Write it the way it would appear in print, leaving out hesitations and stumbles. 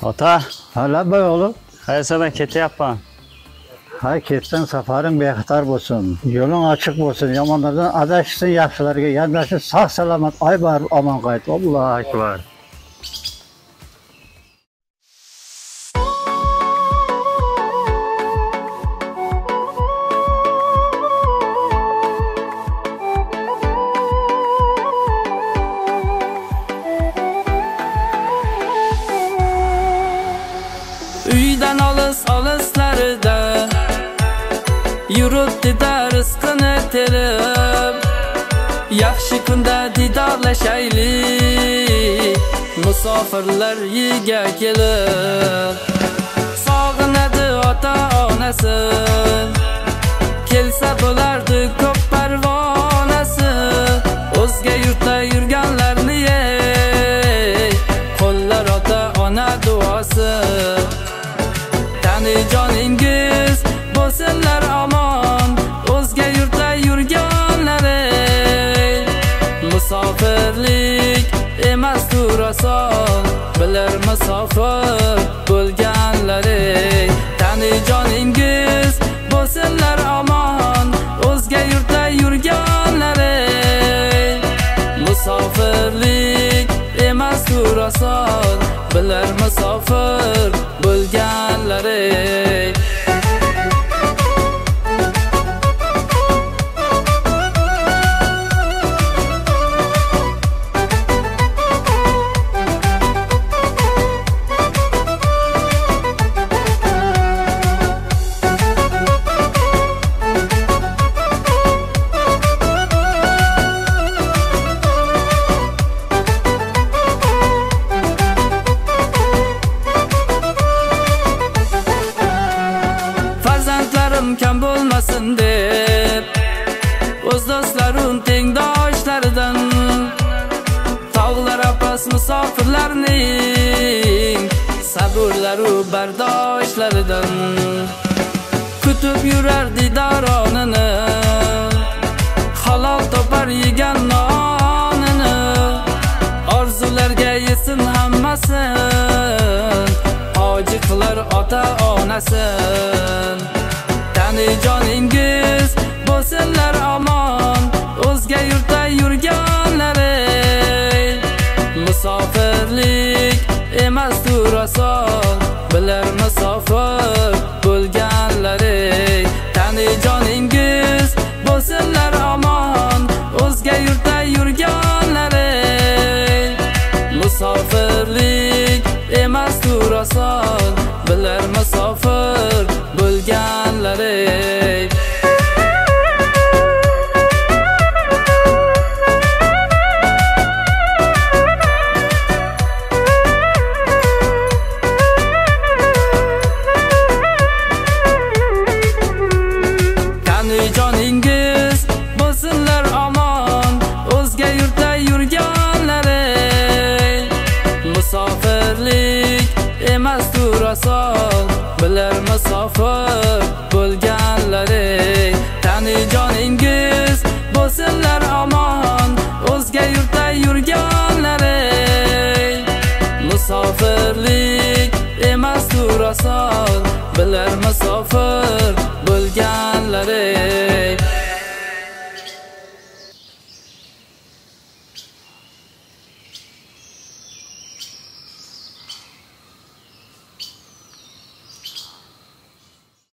Ota, Hala bay oğlum. hayırsadan ketyapman. Hay ketsen safarın bexatar bolsun. Yolun açık bolsun. Yamanlardan adaşsın, yaxshilarga yandashin sağ salamat ay barib aman qayt. Allohu akbar. Uydan olis-olislarida yuribdi rizqini terib, yaxshi kunda didorlashaylik, musofirlar yiga kelib. Sog'inadi ota-onasi, kelsa bo'lardi ko'p parvonasi. O'zga yurtda yurganlarni qo'llar ota-ona duosi. Joningiz bo'lsinlar omon, o'zga yurtda yurganlari. Musofirlik emasdir oson, bilar musofir bo'lganlari. Tani joningiz bo'lsinlar omon, o'zga yurtda yurganlari. Musofirlik emasdir oson, bilar musofir bo'lganlari. Kam bo'lmasin deb o'z do'stlarim tengdoshlaridan, tog'lar apas musofirlarning sabrlaru bardoshlaridan kutib yurar didoronini, halol topar yegan nonini. Orzularga yesin hammasin, hoji qilar ota-onasin. Joningiz bo'lsinlar omon, o'zga yurtda yurganlari. Musofirlik emasdir oson, bilar musofir bo'lganlari. Tani joningiz bo'lsinlar omon, o'zga yurtda yurganlari. Musofirlik emasdir oson, bilar musofir bo'lganlari. Qani joningiz bo'lsinlar omon, o'zga yurtda yurganlari. Musofirlik emasdir oson, bilar musofir bo'lganlari. Tani joningiz bo'lsinlar omon, o'zga yurtda yurganlari. Musofirlik emasdir oson, bilar musofir bo'lganlari.